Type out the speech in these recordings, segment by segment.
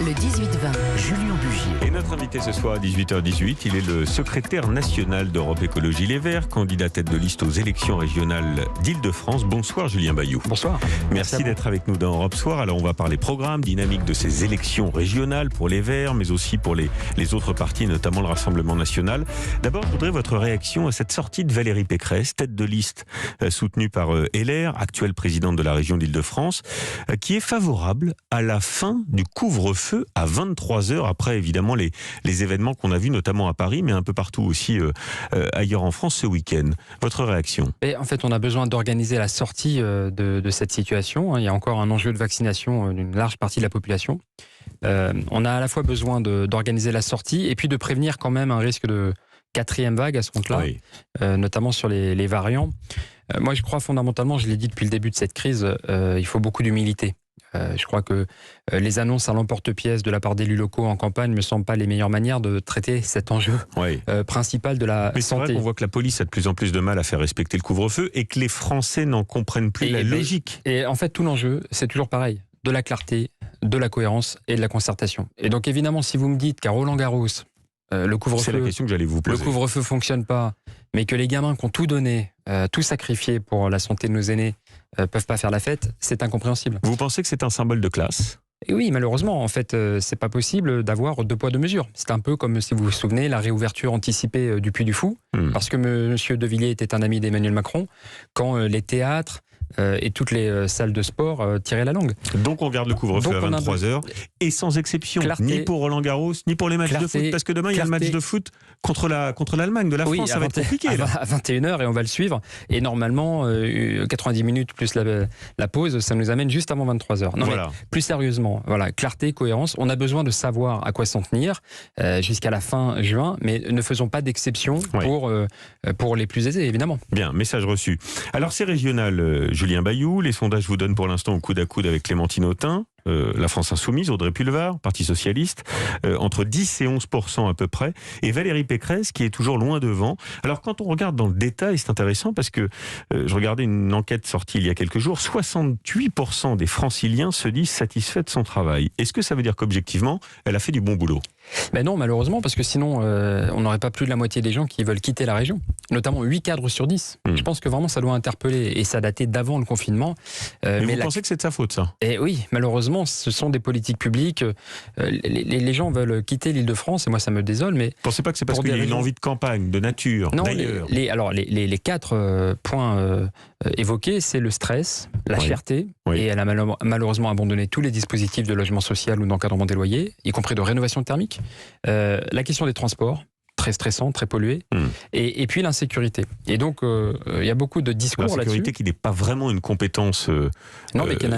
le 18-20. Julien Bugier. Et notre invité ce soir à 18h18, il est le secrétaire national d'Europe Écologie Les Verts, candidat tête de liste aux élections régionales d'Île-de-France. Bonsoir Julien Bayou. Bonsoir. Merci d'être avec nous dans Europe Soir. Alors on va parler programme, dynamique de ces élections régionales pour les Verts, mais aussi pour les autres partis, notamment le Rassemblement National. D'abord, je voudrais votre réaction à cette sortie de Valérie Pécresse, tête de liste soutenue par LR, actuelle présidente de la région d'Île-de-France, qui est favorable à la fin du couvre-feu à 23h, après évidemment les événements qu'on a vus notamment à Paris, mais un peu partout aussi ailleurs en France ce week-end. Votre réaction? En fait, on a besoin d'organiser la sortie de cette situation. Il y a encore un enjeu de vaccination d'une large partie de la population. On a à la fois besoin d'organiser la sortie et puis de prévenir quand même un risque de quatrième vague à ce compte-là, oui. Notamment sur les variants. Moi, je crois fondamentalement, je l'ai dit depuis le début de cette crise, il faut beaucoup d'humilité. Je crois que les annonces à l'emporte-pièce de la part d'élus locaux en campagne ne me semblent pas les meilleures manières de traiter cet enjeu principal de la santé. Mais c'est vrai qu'on voit que la police a de plus en plus de mal à faire respecter le couvre-feu et que les Français n'en comprennent plus la logique. Et en fait, tout l'enjeu, c'est toujours pareil. De la clarté, de la cohérence et de la concertation. Et donc évidemment, si vous me dites qu'à Roland-Garros, le couvre-feu, c'est la question que j'allais vous poser. Le couvre-feu fonctionne pas, mais que les gamins qui ont tout donné, tout sacrifié pour la santé de nos aînés, peuvent pas faire la fête, c'est incompréhensible. Vous pensez que c'est un symbole de classe ? Et oui, malheureusement, en fait, c'est pas possible d'avoir deux poids deux mesures. C'est un peu comme, si vous vous souvenez, la réouverture anticipée du Puy du Fou, parce que M. De Villiers était un ami d'Emmanuel Macron, quand les théâtres et toutes les salles de sport tiraient la langue. Donc on garde le couvre-feu à 23h, et sans exception, ni pour Roland-Garros, ni pour les matchs de foot, parce que demain il y a le match de foot contre l'Allemagne de la France, ça va être compliqué. À 21h, et on va le suivre, et normalement, 90 minutes plus la pause, ça nous amène juste avant 23h. Non, voilà. Mais plus sérieusement, voilà, clarté, cohérence, on a besoin de savoir à quoi s'en tenir jusqu'à la fin juin, mais ne faisons pas d'exception pour les plus aisés, évidemment. Bien, message reçu. Alors c'est régional, Julien Bayou, les sondages vous donnent pour l'instant au coude à coude avec Clémentine Autain, la France Insoumise, Audrey Pulvar, Parti Socialiste, entre 10 et 11% à peu près, et Valérie Pécresse qui est toujours loin devant. Alors quand on regarde dans le détail, c'est intéressant parce que je regardais une enquête sortie il y a quelques jours, 68% des franciliens se disent satisfaits de son travail. Est-ce que ça veut dire qu'objectivement, elle a fait du bon boulot ? Ben non, malheureusement, parce que sinon, on n'aurait pas plus de la moitié des gens qui veulent quitter la région. Notamment 8 cadres sur 10. Je pense que vraiment, ça doit interpeller. Et ça datait d'avant le confinement. Mais vous pensez que c'est de sa faute, ça ? Et oui, malheureusement, ce sont des politiques publiques. Les gens veulent quitter l'Île-de-France, et moi, ça me désole. Mais vous ne pensez pas que c'est parce qu'il y a une envie de campagne, de nature, d'ailleurs ? Alors, les 4 points évoqués, c'est le stress, la cherté, et elle a malheureusement abandonné tous les dispositifs de logement social ou d'encadrement des loyers, y compris de rénovation thermique. La question des transports, très stressant, très pollué, et puis l'insécurité. Et donc, il y a beaucoup de discours là-dessus. L'insécurité qui n'est pas vraiment une compétence non, mais qui est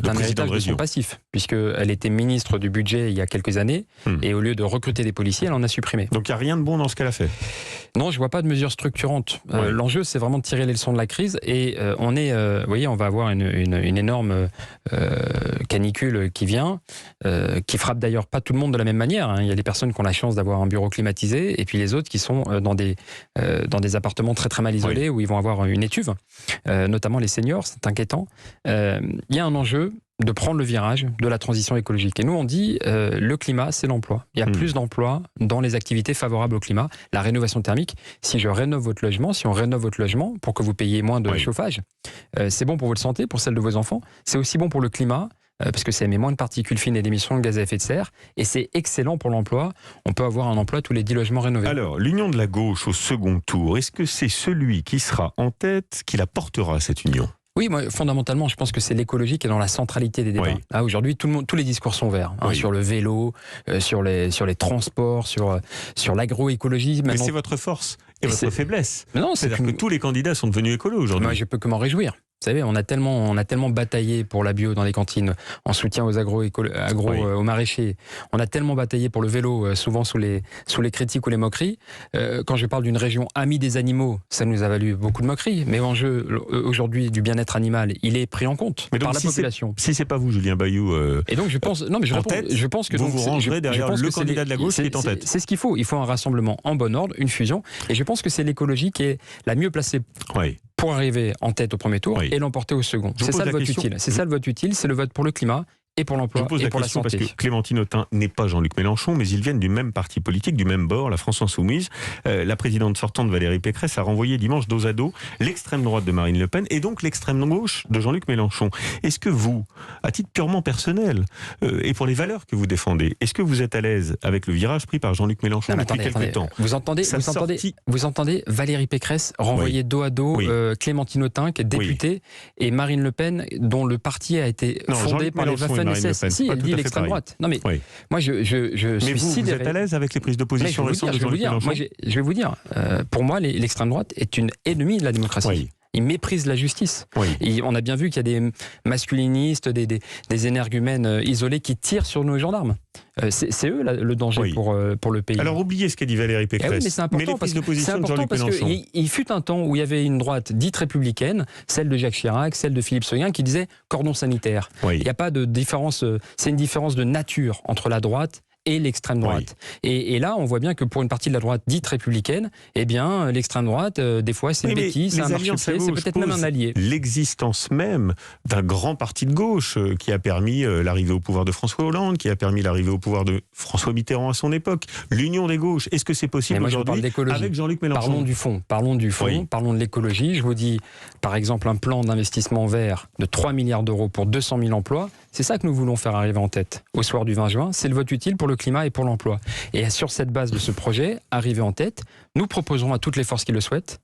un héritage de son passif, puisqu'elle était ministre du budget il y a quelques années, et au lieu de recruter des policiers, elle en a supprimé. Donc il n'y a rien de bon dans ce qu'elle a fait ? Non, je ne vois pas de mesures structurantes. L'enjeu, c'est vraiment de tirer les leçons de la crise, et vous voyez, on va avoir une énorme canicule qui vient, qui frappe d'ailleurs pas tout le monde de la même manière. Il y a des personnes qui ont la chance d'avoir un bureau climatisé, et puis les autres qui sont dans des appartements très très mal isolés, où ils vont avoir une étuve, notamment les seniors, c'est inquiétant. Il y a un enjeu de prendre le virage de la transition écologique. Et nous, on dit, le climat, c'est l'emploi. Il y a plus d'emplois dans les activités favorables au climat. La rénovation thermique, si on rénove votre logement pour que vous payiez moins de chauffage, c'est bon pour votre santé, pour celle de vos enfants. C'est aussi bon pour le climat, parce que ça émet moins de particules fines et d'émissions de gaz à effet de serre, et c'est excellent pour l'emploi. On peut avoir un emploi tous les 10 logements rénovés. Alors, l'union de la gauche au second tour, est-ce que c'est celui qui sera en tête qui la portera, cette union ? Oui, moi, fondamentalement, je pense que c'est l'écologie qui est dans la centralité des débats. Là, aujourd'hui, tous les discours sont verts, sur le vélo, sur les transports, sur l'agroécologie. Mais c'est votre force et votre faiblesse. C'est-à-dire que tous les candidats sont devenus écolos aujourd'hui. Moi, je peux que m'en réjouir. Vous savez, on a tellement bataillé pour la bio dans les cantines, en soutien aux aux maraîchers. On a tellement bataillé pour le vélo, souvent sous les critiques ou les moqueries. Quand je parle d'une région amie des animaux, ça nous a valu beaucoup de moqueries. Mais l'enjeu aujourd'hui du bien-être animal, il est pris en compte par la population. Si c'est pas vous, Julien Bayou, et donc je pense, je pense que vous rangerez derrière le candidat de la gauche qui est en tête. C'est ce qu'il faut. Il faut un rassemblement en bon ordre, une fusion. Et je pense que c'est l'écologie qui est la mieux placée. Pour arriver en tête au premier tour et l'emporter au second. C'est ça le vote utile. C'est ça le vote utile, c'est le vote pour le climat et pour l'emploi et pour la santé. Parce que Clémentine Autain n'est pas Jean-Luc Mélenchon, mais ils viennent du même parti politique, du même bord, la France Insoumise. La présidente sortante Valérie Pécresse a renvoyé dimanche dos à dos l'extrême droite de Marine Le Pen et donc l'extrême gauche de Jean-Luc Mélenchon. Est-ce que vous, à titre purement personnel, et pour les valeurs que vous défendez, est-ce que vous êtes à l'aise avec le virage pris par Jean-Luc Mélenchon depuis quelques temps? Vous entendez Valérie Pécresse renvoyer dos à dos Clémentine Autain, qui est députée, et Marine Le Pen, dont le parti a été fondé par les Waffen-SS. Si, elle dit l'extrême droite. Non mais moi je suis sidéré. Vous êtes à l'aise avec les prises de position récentes de Jean-Luc Mélenchon? Je vais vous dire, pour moi l'extrême droite est une ennemie de la démocratie. Ils méprisent la justice. Et on a bien vu qu'il y a des masculinistes, des énergumènes isolés qui tirent sur nos gendarmes. C'est eux le danger pour le pays. Alors oubliez ce qu'a dit Valérie Pécresse. Mais c'est important, parce qu'il fut un temps où il y avait une droite dite républicaine, celle de Jacques Chirac, celle de Philippe Séguin, qui disait cordon sanitaire. Il n'y a pas de différence, c'est une différence de nature entre la droite et l'extrême droite. Et là, on voit bien que pour une partie de la droite dite républicaine, eh bien, l'extrême droite, des fois, c'est une bêtise, c'est un marchepied, c'est peut-être même un allié. L'existence même d'un grand parti de gauche qui a permis l'arrivée au pouvoir de François Hollande, qui a permis l'arrivée au pouvoir de François Mitterrand à son époque, l'union des gauches. Est-ce que c'est possible aujourd'hui avec Jean-Luc Mélenchon? Parlons du fond, parlons de l'écologie. Je vous dis, par exemple, un plan d'investissement vert de 3 milliards d'euros pour 200 000 emplois. C'est ça que nous voulons faire arriver en tête au soir du 20 juin. C'est le vote utile pour le climat et pour l'emploi. Et sur cette base de ce projet, arrivé en tête, nous proposerons à toutes les forces qui le souhaitent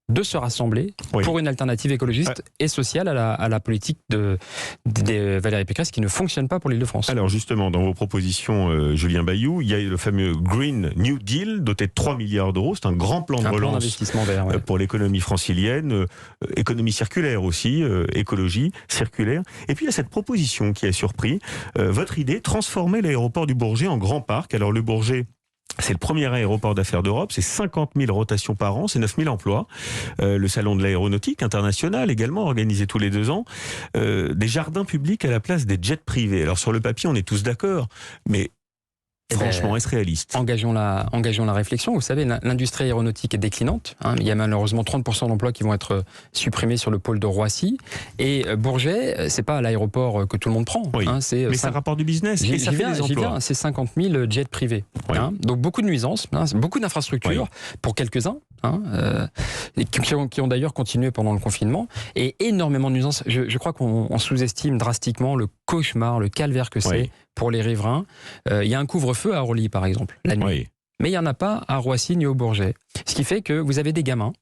de se rassembler pour une alternative écologiste et sociale à la politique de Valérie Pécresse qui ne fonctionne pas pour l'Île-de-France. Alors justement, dans vos propositions, Julien Bayou, il y a le fameux Green New Deal doté de 3 milliards d'euros. C'est un grand plan de relance d'investissement vert, pour l'économie francilienne, économie circulaire aussi, écologie circulaire. Et puis il y a cette proposition qui a surpris. Votre idée, transformer l'aéroport du Bourget en grand parc. Alors le Bourget, c'est le premier aéroport d'affaires d'Europe, c'est 50 000 rotations par an, c'est 9 000 emplois. Le salon de l'aéronautique international également, organisé tous les 2 ans. Des jardins publics à la place des jets privés. Alors sur le papier, on est tous d'accord, mais franchement, est-ce réaliste? Engageons la réflexion. Vous savez, l'industrie aéronautique est déclinante. Il y a malheureusement 30% d'emplois qui vont être supprimés sur le pôle de Roissy. Et Bourget, c'est pas l'aéroport que tout le monde prend. Mais ça rapporte du business et ça fait des emplois. C'est 50 000 jets privés. Donc beaucoup de nuisances, beaucoup d'infrastructures pour quelques-uns. Qui ont d'ailleurs continué pendant le confinement, et énormément de nuisances. Je crois qu'on sous-estime drastiquement le cauchemar, le calvaire que c'est pour les riverains. Il y a un couvre-feu à Orly, par exemple, la nuit. Mais il n'y en a pas à Roissy ni au Bourget. Ce qui fait que vous avez des gamins,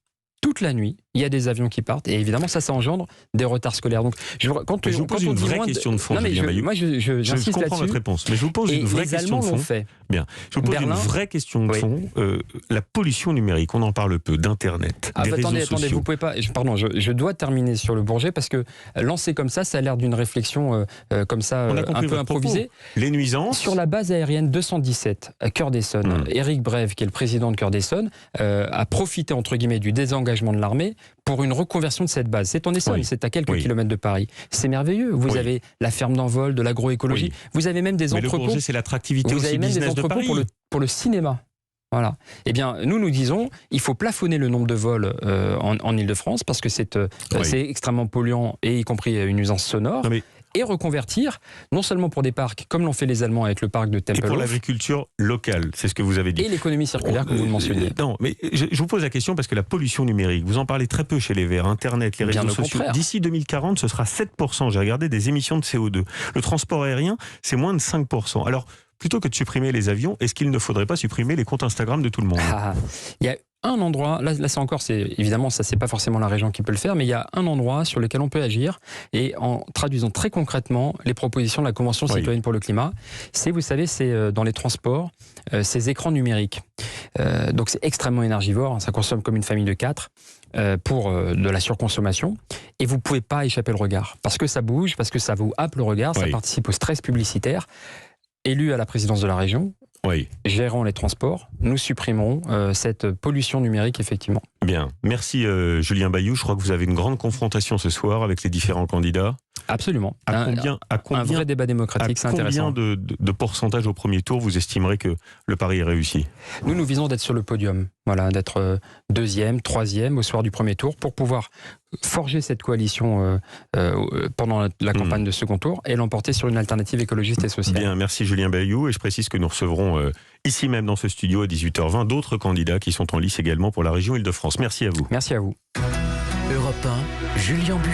toute la nuit, il y a des avions qui partent, et évidemment ça engendre des retards scolaires. Donc, je vous pose une vraie question de fond. Je comprends votre réponse, mais je vous pose une vraie question de fond. Bien. Je vous pose une vraie question de fond. La pollution numérique, on en parle peu, d'Internet, des réseaux sociaux. Attendez, vous pouvez pas. Pardon, je dois terminer sur le Bourget parce que lancer comme ça a l'air d'une réflexion comme ça un peu improvisée. Les nuisances. Sur la base aérienne 217 à Cœur d'Essonne, Éric Brève, qui est le président de Cœur d'Essonne, a profité entre guillemets du désengagement de l'armée pour une reconversion de cette base. C'est en Essonne, c'est à quelques kilomètres de Paris. C'est merveilleux. Vous avez la ferme d'envol, de l'agroécologie. Vous avez même des entrepôts. Le Bourget, c'est l'attractivité aussi business de Paris. Pour le cinéma. Voilà. Eh bien, nous disons, il faut plafonner le nombre de vols en Île-de-France parce que c'est extrêmement polluant et y compris une nuisance sonore. Et reconvertir, non seulement pour des parcs, comme l'ont fait les Allemands avec le parc de Tempelhof. Et pour l'agriculture locale, c'est ce que vous avez dit. Et l'économie circulaire, comme vous le mentionniez. Non, mais je vous pose la question parce que la pollution numérique, vous en parlez très peu chez les Verts, Internet, les réseaux sociaux. D'ici 2040, ce sera 7%, j'ai regardé, des émissions de CO2. Le transport aérien, c'est moins de 5%. Alors, plutôt que de supprimer les avions, est-ce qu'il ne faudrait pas supprimer les comptes Instagram de tout le monde? Il y a un endroit, là c'est encore, évidemment ça c'est pas forcément la région qui peut le faire, mais il y a un endroit sur lequel on peut agir, et en traduisant très concrètement les propositions de la Convention citoyenne pour le climat, vous savez, c'est dans les transports, ces écrans numériques. Donc c'est extrêmement énergivore, ça consomme comme une famille de 4 pour de la surconsommation, et vous pouvez pas échapper le regard, parce que ça bouge, parce que ça vous happe le regard, ça participe au stress publicitaire. Élu à la présidence de la région, gérant les transports, nous supprimerons cette pollution numérique, effectivement. Bien. Merci Julien Bayou. Je crois que vous avez une grande confrontation ce soir avec les différents candidats. Absolument. À Un vrai débat démocratique, c'est intéressant. Combien de pourcentage au premier tour vous estimerez que le pari est réussi? Nous visons d'être sur le podium, voilà, d'être deuxième, troisième au soir du premier tour pour pouvoir forger cette coalition pendant la campagne de second tour et l'emporter sur une alternative écologiste et sociale. Bien, merci Julien Bayou, et je précise que nous recevrons ici même dans ce studio à 18h20 d'autres candidats qui sont en lice également pour la région Île-de-France. Merci à vous. Merci à vous. Europe 1, Julien